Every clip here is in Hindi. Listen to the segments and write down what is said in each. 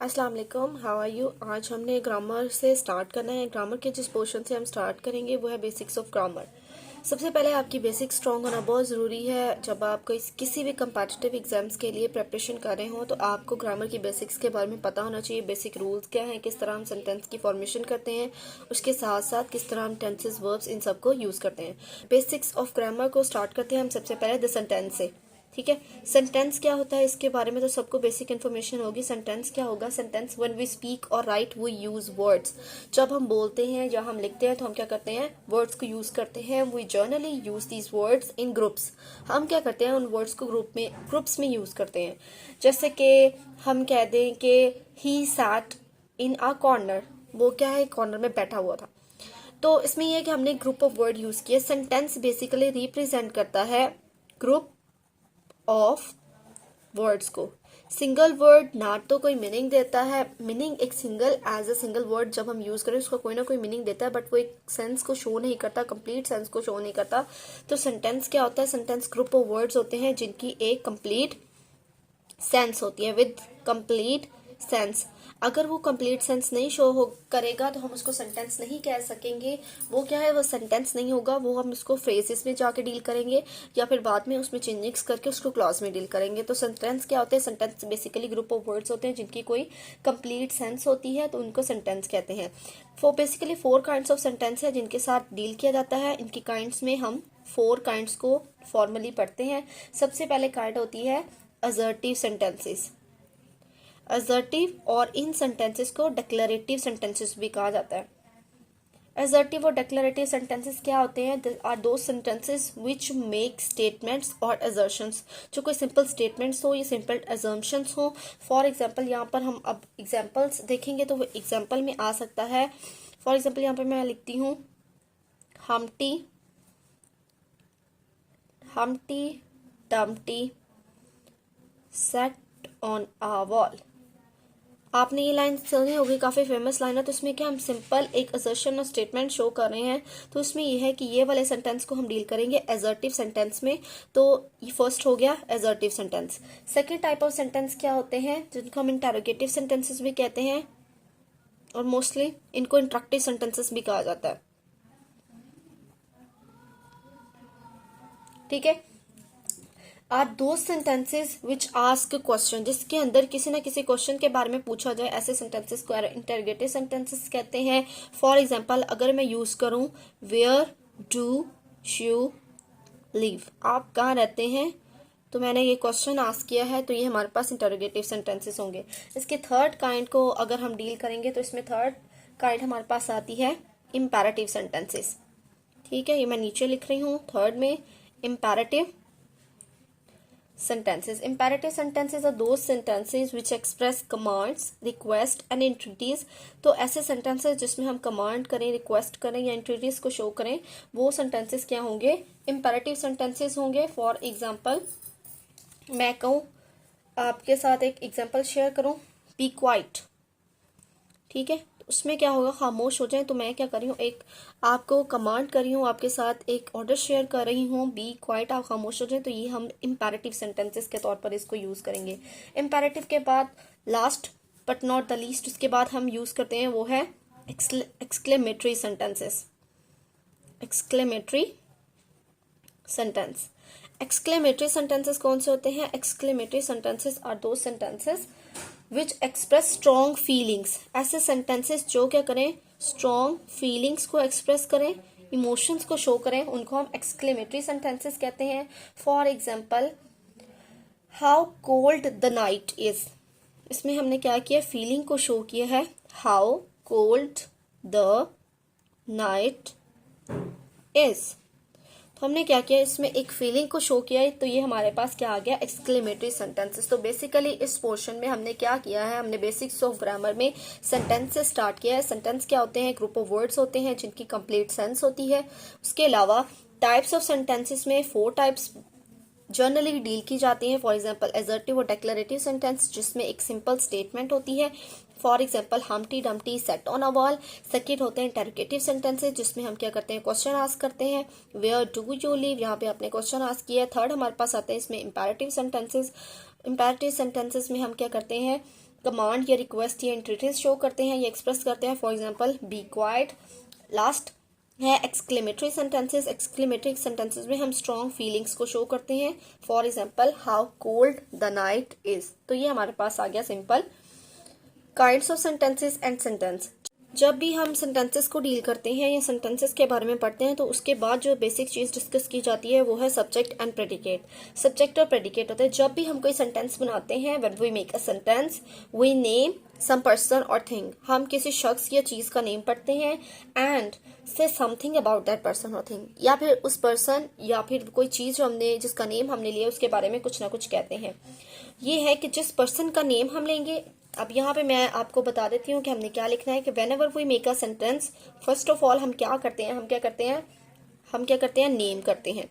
अस्सलाम वालेकुम, हाउ आर यू। आज हमने ग्रामर से स्टार्ट करना है। ग्रामर के जिस पोर्शन से हम स्टार्ट करेंगे वो है बेसिक्स ऑफ ग्रामर। सबसे पहले आपकी बेसिक स्ट्रॉन्ग होना बहुत ज़रूरी है। जब आप किसी भी कंपेटिटिव एग्जाम्स के लिए प्रिपरेशन कर रहे हो तो आपको ग्रामर की बेसिक्स के बारे में पता होना चाहिए। बेसिक रूल्स क्या हैं, किस तरह हम सेंटेंस की फॉर्मेशन करते हैं, उसके साथ साथ किस तरह हम टेंसेस, वर्ब्स इन सबको यूज़ करते हैं। बेसिक्स ऑफ ग्रामर को स्टार्ट करते हैं हम सबसे पहले द सेंटेंस से। ठीक है, सेंटेंस क्या होता है इसके बारे में तो सबको बेसिक इन्फॉर्मेशन होगी। सेंटेंस क्या होगा? सेंटेंस व्हेन वी स्पीक और राइट वी यूज वर्ड्स। जब हम बोलते हैं या हम लिखते हैं तो हम क्या करते हैं? वर्ड्स को यूज करते हैं। We generally use these words in groups. हम क्या करते हैं? उन वर्ड्स को ग्रुप्स में यूज करते हैं। जैसे कि हम कह दें कि he sat in a corner. वो क्या है? कॉर्नर में बैठा हुआ था। तो इसमें यह है कि हमने ग्रुप ऑफ वर्ड यूज किए। सेंटेंस बेसिकली रिप्रेजेंट करता है ग्रुप ऑफ वर्ड्स को। सिंगल वर्ड ना तो कोई मीनिंग देता है। मीनिंग एक single as a single word जब हम यूज करें उसका कोई ना कोई मीनिंग देता है, बट वो एक सेंस को शो नहीं करता, कंप्लीट सेंस को शो नहीं करता। तो सेंटेंस क्या होता है? सेंटेंस ग्रुप ऑफ वर्ड्स होते हैं जिनकी एक कंप्लीट सेंस होती है, विद कंप्लीट सेंस। अगर वो कंप्लीट सेंस नहीं शो हो करेगा तो हम उसको सेंटेंस नहीं कह सकेंगे। वो क्या है? वो सेंटेंस नहीं होगा। वो हम उसको फ्रेजेस में जाके डील करेंगे या फिर बाद में उसमें चेंजिंग्स करके उसको क्लॉज में डील करेंगे। तो सेंटेंस क्या होते हैं? Sentence basically group of words होते हैं जिनकी कोई कंप्लीट सेंस होती है, तो उनको सेंटेंस कहते हैं। बेसिकली 4 काइंड्स ऑफ सेंटेंस है जिनके साथ डील किया जाता है। इनकी काइंड्स में हम 4 काइंड्स को फॉर्मली पढ़ते हैं। सबसे पहले काइंड होती है असर्टिव सेंटेंसेस। असर्टिव और इन सेंटेंसेस को डिक्लेरेटिव सेंटेंसेस भी कहा जाता है। असर्टिव और डिक्लेरेटिव सेंटेंसेस क्या होते हैं? आर दो सेंटेंसेस व्हिच मेक स्टेटमेंट्स और असर्शंस। जो कोई सिंपल स्टेटमेंट्स हो या सिंपल असम्पशंस हो। फॉर एग्जांपल यहाँ पर हम अब एग्जांपल्स देखेंगे तो वो एग्जांपल में आ सकता है। फॉर एग्जांपल यहाँ पर मैं लिखती हूँ हमटी हमटी Dumpty set on a wall. आपने ये लाइन सुनी होगी, काफी फेमस लाइन है। तो इसमें क्या हम सिंपल एक असर्शन और स्टेटमेंट शो कर रहे हैं। तो इसमें ये है कि ये वाले सेंटेंस को हम डील करेंगे असर्टिव सेंटेंस में। तो ये फर्स्ट हो गया assertive sentence. Second type of sentence क्या होते हैं? जिनको हम इंटरोगेटिव सेंटेंसेस भी कहते हैं और मोस्टली इनको इंट्रक्टिव सेंटेंसेस भी कहा जाता है। ठीक है, आर दो सेंटेंसेस विच आस्क क्वेश्चन, जिसके अंदर किसी ना किसी क्वेश्चन के बारे में पूछा जाए, ऐसे सेंटेंसेस को इंटरोगेटिव सेंटेंसेस कहते हैं। फॉर एग्जांपल अगर मैं यूज करूं वेयर डू यू लिव, आप कहाँ रहते हैं, तो मैंने ये क्वेश्चन आस्क किया है, तो ये हमारे पास इंटरोगेटिव सेंटेंसेस होंगे। इसके थर्ड काइंड को अगर हम डील करेंगे तो इसमें थर्ड काइंड हमारे पास आती है इम्पेरेटिव सेंटेंसेस। ठीक है, ये मैं नीचे लिख रही हूँ थर्ड में imperative sentences. Imperative sentences are those sentences which express commands, request and entreaties. तो ऐसे sentences जिसमें हम command करें, request करें या entreaties को show करें, वो sentences क्या होंगे? Imperative sentences होंगे। For example मैं कहूँ, आपके साथ एक example share करूँ, be quiet। ठीक है, तो उसमें क्या होगा? खामोश हो जाए। तो मैं क्या कर रही हूँ? एक आपको कमांड कर रही हूँ, आपके साथ एक ऑर्डर शेयर कर रही हूँ, बी क्वाइट, आप खामोश हो जाए। तो ये हम इम्पेरेटिव सेंटेंसेस के तौर पर इसको यूज करेंगे। इम्पेरेटिव के बाद last but not the least उसके बाद हम यूज करते हैं वो है exclamatory sentences. Exclamatory sentence. Exclamatory sentences कौन से होते हैं? एक्सक्लेमेटरी सेंटेंसेस आर दो sentences which express strong feelings. ऐसे सेंटेंसेस जो क्या करें? स्ट्रॉन्ग फीलिंग्स को एक्सप्रेस करें, इमोशंस को शो करें, उनको हम एक्सक्लेमेटरी सेंटेंसेस कहते हैं। For example how cold the night is. इसमें हमने क्या किया? फीलिंग को शो किया है। How cold the night is, तो हमने क्या किया? इसमें एक फीलिंग को शो किया है। तो ये हमारे पास क्या आ गया? Exclamatory sentences. तो बेसिकली इस पोर्शन में हमने क्या किया है? हमने बेसिक्स ऑफ ग्रामर में सेंटेंस से स्टार्ट किया है। सेंटेंस क्या होते हैं? ग्रुप ऑफ वर्ड्स होते हैं जिनकी कंप्लीट सेंस होती है। उसके अलावा टाइप्स ऑफ सेंटेंसेस में 4 टाइप्स जर्नली डील की जाती हैं। फॉर एग्जाम्पल असर्टिव और डिक्लेरेटिव सेंटेंस जिसमें एक सिंपल स्टेटमेंट होती है। For example हमटी Dumpty set on a wall. Second होते हैं इंटरोगेटिव सेंटेंसेस जिसमें हम क्या करते हैं? क्वेश्चन आस्क करते हैं। वेयर डू यू लिव, यहाँ पे आपने क्वेश्चन आस्क किया है। थर्ड हमारे पास आते हैं इसमें इम्पेरेटिव सेंटेंसेस। इम्पेरेटिव सेंटेंसेस में हम क्या करते हैं? कमांड या रिक्वेस्ट या इंटरेस्ट शो करते हैं या एक्सप्रेस करते हैं। For example be quiet. Last है एक्सक्लेमेटरी सेंटेंसेस। एक्सक्लेमेटरी सेंटेंसेस में हम स्ट्रॉन्ग फीलिंग्स को शो करते हैं। For example how cold the night is. तो ये हमारे पास आ गया simple kinds of sentences and sentence. जब भी हम सेंटेंसेस को डील करते हैं या सेंटेंसेस के बारे में पढ़ते हैं तो उसके बाद जो बेसिक चीज़ डिस्कस की जाती है वो है सब्जेक्ट एंड प्रेडिकेट। सब्जेक्ट और प्रेडिकेट होते हैं जब भी हम कोई सेंटेंस बनाते हैं। When we make a sentence we name some person और थिंग। हम किसी शख्स या चीज़ का नेम पढ़ते हैं एंड से समथिंग अबाउट दैट पर्सन और थिंग, या फिर उस पर्सन या फिर कोई चीज़ जो हमने जिसका नेम हमने लिया उसके बारे में कुछ ना कुछ कहते हैं। ये है कि जिस पर्सन का नेम हम लेंगे। अब यहाँ पे मैं आपको बता देती हूँ कि हमने क्या लिखना है कि whenever we make a sentence, first of all हम क्या करते हैं, हम क्या करते हैं नेम करते हैं।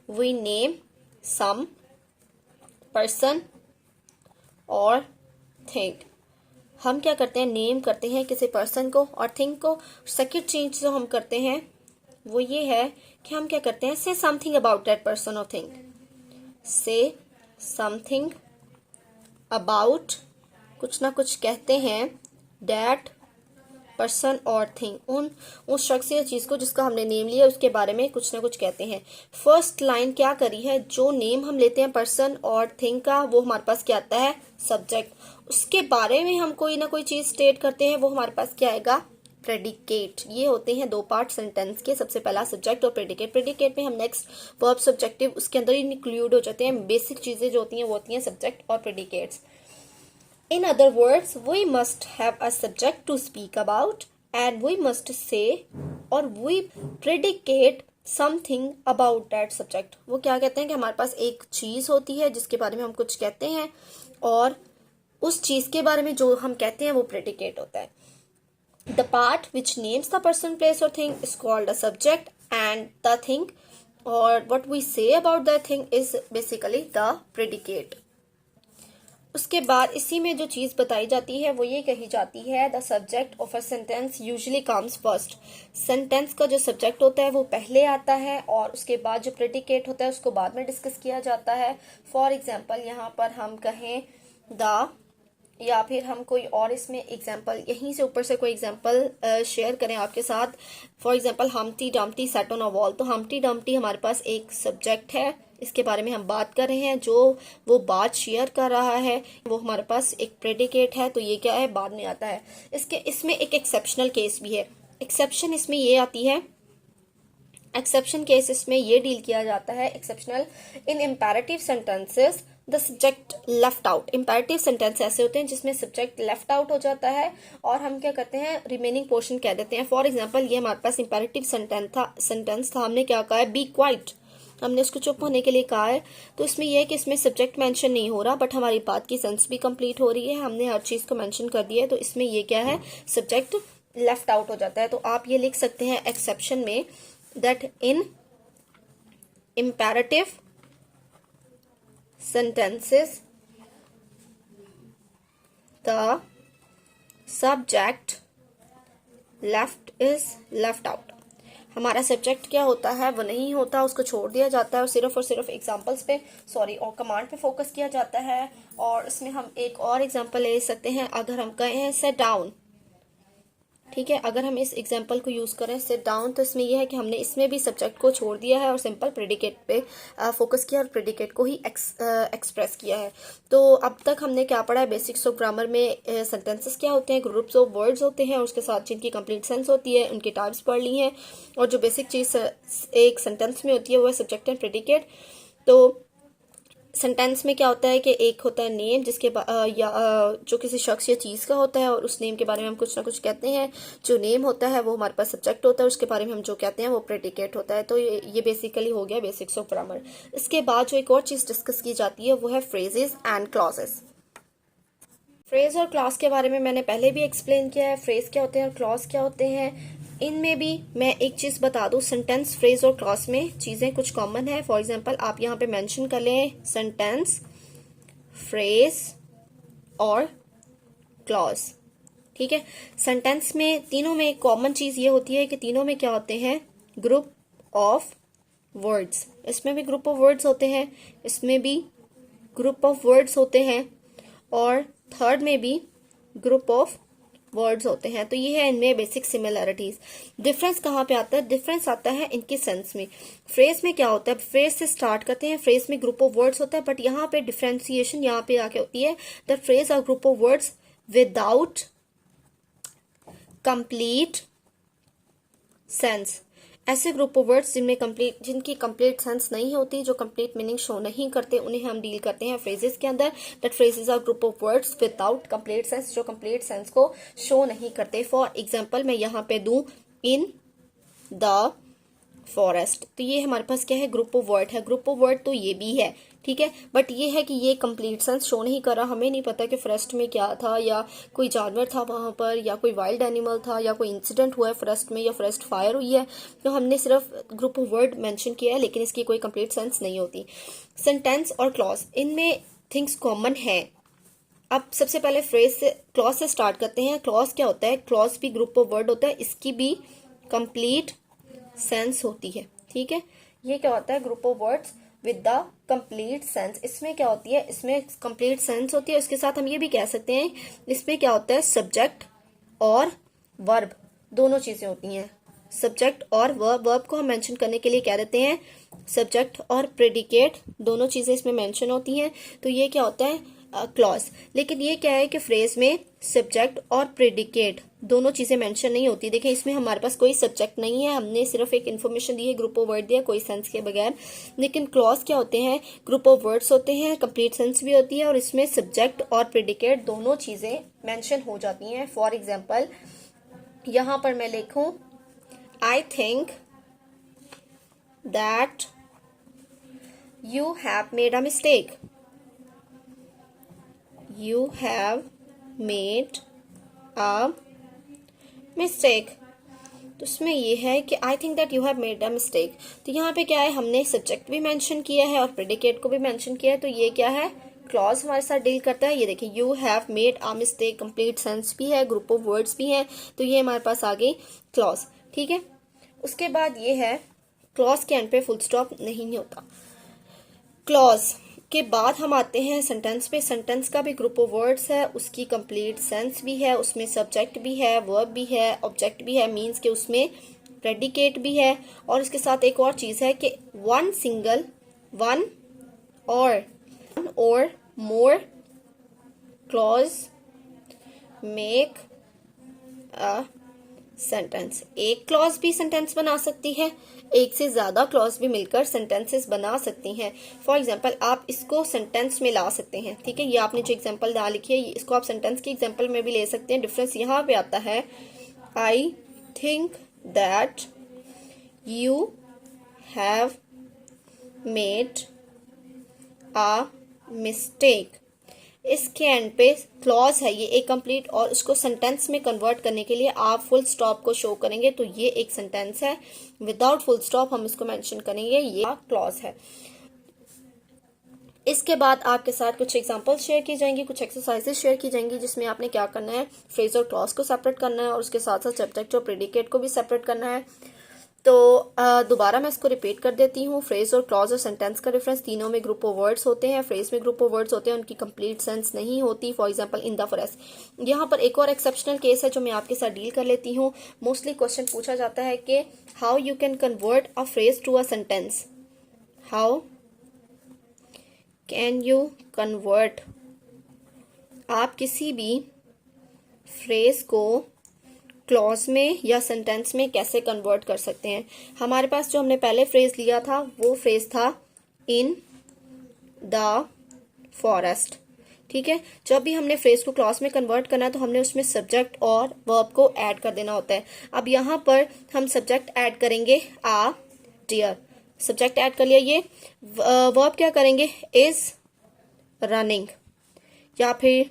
वी नेम सम पर्सन और थिंग। हम क्या करते हैं नेम करते हैं किसी पर्सन को और थिंग को। सेकंड चीज जो हम करते हैं वो ये है कि हम क्या करते हैं से समथिंग अबाउट दैट पर्सन और थिंग। से समथिंग अबाउट, कुछ ना कुछ कहते हैं दैट पर्सन और थिंग। उस शख्स या चीज को जिसका हमने नेम लिया उसके बारे में कुछ ना कुछ कहते हैं। फर्स्ट लाइन क्या करी है, जो नेम हम लेते हैं पर्सन और थिंग का वो हमारे पास क्या आता है सब्जेक्ट। उसके बारे में हम कोई ना कोई चीज स्टेट करते हैं वो हमारे पास क्या आएगा प्रेडिकेट। ये होते हैं दो पार्ट सेंटेंस के, सबसे पहला सब्जेक्ट और प्रेडिकेट। प्रेडिकेट में हम नेक्स्ट वर्ब सब्जेक्टिव उसके अंदर ही इंक्लूड हो जाते हैं। बेसिक चीजें जो होती हैं वो होती हैं सब्जेक्ट और predicates. In other words, we must have a subject to speak about and we must say or we predicate something about that subject। वो क्या कहते हैं कि हमारे पास एक चीज होती है जिसके बारे में हम कुछ कहते हैं और उस चीज के बारे में जो हम कहते हैं वो predicate होता है। The part which names the person, place or thing is called a subject and the thing or what we say about that thing is basically the predicate। उसके बाद इसी में जो चीज़ बताई जाती है वो ये कही जाती है the subject of a sentence usually comes first. Sentence का जो सब्जेक्ट होता है वो पहले आता है और उसके बाद जो प्रेडिकेट होता है उसको बाद में डिस्कस किया जाता है। फॉर एग्जांपल यहाँ पर हम कहें द, या फिर हम कोई और इसमें एग्जांपल यहीं से ऊपर से कोई एग्जांपल शेयर करें आपके साथ। For example हमटी Dumpty sat on a wall. तो हमटी डम्टी हमारे पास एक सब्जेक्ट है, इसके बारे में हम बात कर रहे हैं। जो वो बात शेयर कर रहा है वो हमारे पास एक प्रेडिकेट है, तो ये क्या है बाद में आता है। इसमें एक एक्सेप्शनल केस भी है। एक्सेप्शन इसमें ये आती है, एक्सेप्शन केसेस में ये डील किया जाता है। Exceptional in imperative sentences the subject left out. Imperative sentence ऐसे होते हैं जिसमें सब्जेक्ट लेफ्ट आउट हो जाता है और हम क्या करते हैं रिमेनिंग पोर्शन कह देते हैं। फॉर एग्जांपल ये हमारे पास इम्पेरेटिव सेंटेंस था, हमने क्या कहा है बी क्वाइट, हमने इसको चुप होने के लिए कहा है। तो इसमें यह है कि इसमें सब्जेक्ट मेंशन नहीं हो रहा बट हमारी बात की सेंस भी कंप्लीट हो रही है, हमने हर चीज को मेंशन कर दिया है। तो इसमें ये क्या है सब्जेक्ट लेफ्ट आउट हो जाता है। तो आप ये लिख सकते हैं एक्सेप्शन में that in imperative sentences the subject left out. हमारा सब्जेक्ट क्या होता है वो नहीं होता, उसको छोड़ दिया जाता है और सिर्फ एग्जांपल्स पे और कमांड पे फोकस किया जाता है। और इसमें हम एक और एग्जांपल ले सकते हैं। अगर हम कहें सेट डाउन, ठीक है, अगर हम इस एग्जांपल को यूज करें सिट डाउन, तो इसमें यह है कि हमने इसमें भी सब्जेक्ट को छोड़ दिया है और सिंपल प्रेडिकेट पे फोकस किया और प्रेडिकेट को ही एक्सप्रेस किया है। तो अब तक हमने क्या पढ़ा है बेसिक्स ऑफ ग्रामर में सेंटेंसेस क्या होते हैं, ग्रुप्स ऑफ वर्ड्स होते हैं और उसके साथ जिनकी कंप्लीट सेंस होती है उनकी टाइप्स पढ़ ली हैं। और जो बेसिक चीज एक सेंटेंस में होती है वो है सब्जेक्ट एंड प्रेडिकेट। तो सेंटेंस में क्या होता है कि एक होता है नेम जिसके जो किसी शख्स या चीज़ का होता है और उस नेम के बारे में हम कुछ ना कुछ कहते हैं। जो नेम होता है वो हमारे पास सब्जेक्ट होता है, उसके बारे में हम जो कहते हैं वो प्रेडिकेट होता है। तो ये बेसिकली हो गया बेसिक्स ऑफ ग्रामर। इसके बाद जो एक और चीज़ डिस्कस की जाती है वो है फ्रेजेस एंड क्लॉजेस। फ्रेज और क्लॉज के बारे में मैंने पहले भी एक्सप्लेन किया है, फ्रेज क्या होते हैं और क्लॉज क्या होते हैं। इनमें भी मैं एक चीज बता दूं, सेंटेंस फ्रेज और क्लॉज में चीजें कुछ कॉमन है। फॉर एग्जांपल आप यहाँ पे मेंशन कर लें सेंटेंस, फ्रेज और क्लॉज, ठीक है। सेंटेंस में तीनों में एक कॉमन चीज ये होती है कि तीनों में क्या होते हैं ग्रुप ऑफ वर्ड्स। इसमें भी ग्रुप ऑफ वर्ड्स होते हैं, इसमें भी ग्रुप ऑफ वर्ड्स होते हैं और थर्ड में भी ग्रुप ऑफ वर्ड्स होते हैं। तो ये है इनमें बेसिक सिमिलरिटीज। डिफरेंस कहाँ पे आता है? डिफरेंस आता है इनके सेंस में। फ्रेज में क्या होता है? फ्रेज से स्टार्ट करते हैं, फ्रेज में ग्रुप ऑफ वर्ड्स होता है, बट यहाँ पे डिफ्रेंसिएशन यहाँ पे आके होती है, the phrase are group of words without complete sense. ऐसे ग्रुप ऑफ वर्ड्स जिनकी कंप्लीट सेंस नहीं होती, जो कंप्लीट मीनिंग शो नहीं करते, उन्हें हम डील करते हैं फ्रेजेस के अंदर। That phrases are group of words without complete sense, जो कंप्लीट सेंस को शो नहीं करते। फॉर एग्जाम्पल मैं यहाँ पे दूं इन द फॉरेस्ट, तो ये हमारे पास क्या है? ग्रुप ऑफ वर्ड है। ग्रुप ऑफ वर्ड तो ये भी है, ठीक है, बट ये है कि ये कंप्लीट सेंस शो नहीं कर रहा। हमें नहीं पता कि फॉरेस्ट में क्या था, या कोई जानवर था वहां पर, या कोई वाइल्ड एनिमल था, या कोई इंसिडेंट हुआ है फॉरेस्ट में, या फॉरेस्ट फायर हुई है। तो हमने सिर्फ ग्रुप ऑफ वर्ड मेंशन किया है, लेकिन इसकी कोई कंप्लीट सेंस नहीं होती। सेंटेंस और क्लॉज, इनमें थिंग्स कॉमन है। अब सबसे पहले फ्रेज से, क्लॉज से स्टार्ट करते हैं। क्लॉज क्या होता है? क्लॉज भी ग्रुप ऑफ वर्ड होता है, इसकी भी कंप्लीट सेंस होती है, ठीक है। ये क्या होता है? Group of words with the complete sense. इसमें क्या होती है? इसमें कंप्लीट सेंस होती है। उसके साथ हम ये भी कह सकते हैं इसमें क्या होता है? सब्जेक्ट और वर्ब दोनों चीजें होती हैं। सब्जेक्ट और वर्ब, वर्ब को हम मेंशन करने के लिए कह देते हैं सब्जेक्ट और प्रेडिकेट, दोनों चीजें इसमें मेंशन होती हैं। तो ये क्या होता है? क्लॉज। लेकिन ये क्या है कि फ्रेज में सब्जेक्ट और प्रेडिकेट दोनों चीजें मेंशन नहीं होती। देखें, इसमें हमारे पास कोई सब्जेक्ट नहीं है, हमने सिर्फ एक इन्फॉर्मेशन दी है, ग्रुप ऑफ वर्ड दिया कोई सेंस के बगैर। लेकिन क्लॉज क्या होते हैं? ग्रुप ऑफ वर्ड्स होते हैं, कंप्लीट सेंस भी होती है, और इसमें सब्जेक्ट और प्रेडिकेट दोनों चीजें मेंशन हो जाती हैं। फॉर एग्जाम्पल यहां पर मैं लिखूं I think that you have made a mistake. You have made a mistake। तो उसमें ये है कि I think that you have made a mistake। तो यहाँ पे क्या है? हमने सब्जेक्ट भी मेंशन किया है और प्रेडिकेट को भी मेंशन किया है। तो ये क्या है? क्लॉज हमारे साथ डील करता है। ये देखिए, you have made a mistake, complete sense भी है, ग्रुप ऑफ वर्ड्स भी है। तो ये हमारे पास आ गई क्लॉज, ठीक है। उसके बाद ये है, क्लॉज के एंड पे फुल स्टॉप नहीं होता। क्लॉज के बाद हम आते हैं सेंटेंस पे। सेंटेंस का भी ग्रुप ऑफ वर्ड्स है, उसकी कंप्लीट सेंस भी है, उसमें सब्जेक्ट भी है, वर्ब भी है, ऑब्जेक्ट भी है, मीन्स के उसमें प्रेडिकेट भी है। और इसके साथ एक और चीज है कि वन और मोर क्लॉज मेक अ सेंटेंस। एक क्लॉज भी सेंटेंस बना सकती है, एक से ज्यादा क्लॉज भी मिलकर सेंटेंसेस बना सकती हैं। फॉर एग्जाम्पल आप इसको सेंटेंस में ला सकते हैं, ठीक है। ये आपने जो एग्जाम्पल डाल लिखी है, इसको आप सेंटेंस की एग्जाम्पल में भी ले सकते हैं। डिफरेंस यहाँ पे आता है, I think that you have made a mistake. इसके एंड पे क्लॉज है, ये एक कंप्लीट, और उसको सेंटेंस में कन्वर्ट करने के लिए आप फुल स्टॉप को शो करेंगे। तो ये एक सेंटेंस है, विदाउट फुल स्टॉप हम इसको मेंशन करेंगे, ये क्लॉज है। इसके बाद आपके साथ कुछ एग्जांपल्स शेयर की जाएंगी, कुछ एक्सरसाइजेस शेयर की जाएंगी, जिसमें आपने क्या करना है? फ्रेज और क्लॉज को सेपरेट करना है, और उसके साथ साथ सब्जेक्ट और प्रेडिकेट को भी सेपरेट करना है। तो दोबारा मैं इसको रिपीट कर देती हूँ। फ्रेज और क्लॉज और सेंटेंस का डिफरेंस, तीनों में ग्रुप ऑफ वर्ड्स होते हैं। फ्रेज में ग्रुप ऑफ वर्ड्स होते हैं, उनकी कंप्लीट सेंस नहीं होती। For example in the forest. यहाँ पर एक और एक्सेप्शनल केस है जो मैं आपके साथ डील कर लेती हूँ। मोस्टली क्वेश्चन पूछा जाता है कि how you can convert a phrase to a sentence. How can you convert, आप किसी भी फ्रेज को क्लॉज में या सेंटेंस में कैसे कन्वर्ट कर सकते हैं। हमारे पास जो हमने पहले फ्रेज लिया था वो फ्रेज था इन द फॉरेस्ट, ठीक है। जब भी हमने फ्रेज को क्लॉज में कन्वर्ट करना है तो हमने उसमें सब्जेक्ट और वर्ब को ऐड कर देना होता है। अब यहाँ पर हम सब्जेक्ट ऐड करेंगे आ डियर, सब्जेक्ट ऐड कर लिया। ये वर्ब क्या करेंगे? इज रनिंग, या फिर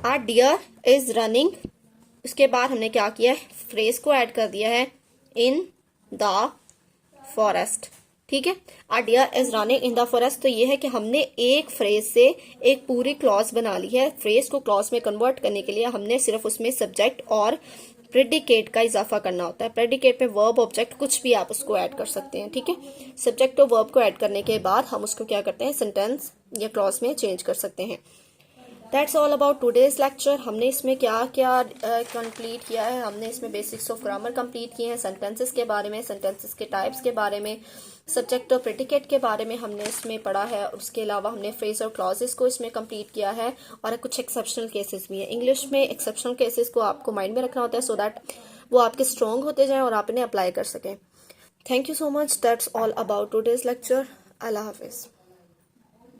आ डियर इज रनिंग। उसके बाद हमने क्या किया है? फ्रेज को ऐड कर दिया है इन द फॉरेस्ट, ठीक है। A deer is running in the forest. तो ये है कि हमने एक फ्रेज से एक पूरी क्लॉज बना ली है। फ्रेज को क्लॉज में कन्वर्ट करने के लिए हमने सिर्फ उसमें सब्जेक्ट और प्रेडिकेट का इजाफा करना होता है। प्रेडिकेट पे वर्ब, ऑब्जेक्ट कुछ भी आप उसको ऐड कर सकते हैं, ठीक है। सब्जेक्ट और वर्ब को ऐड करने के बाद हम उसको क्या करते हैं? सेंटेंस या क्लॉज में चेंज कर सकते हैं। That's all about today's lecture. हमने इसमें क्या क्या कंप्लीट किया है। हमने इसमें बेसिक्स ऑफ ग्रामर कंप्लीट किए हैं, सेंटेंसेस के बारे में, सेंटेंसेस के टाइप्स के बारे में, सब्जेक्ट और प्रेडिकेट के बारे में हमने इसमें पढ़ा है। उसके अलावा हमने फ्रेज और क्लॉजेस को इसमें कंप्लीट किया है, और कुछ एक्सेप्शनल केसेस भी हैं। इंग्लिश में एक्सेप्शनल केसेस को आपको माइंड में रखना होता है, सो दैट वो आपके स्ट्रॉन्ग होते जाएं और आप इन्हें अप्लाई कर सकें। Thank you so much. That's all about today's lecture. अल्लाह हाफिज़।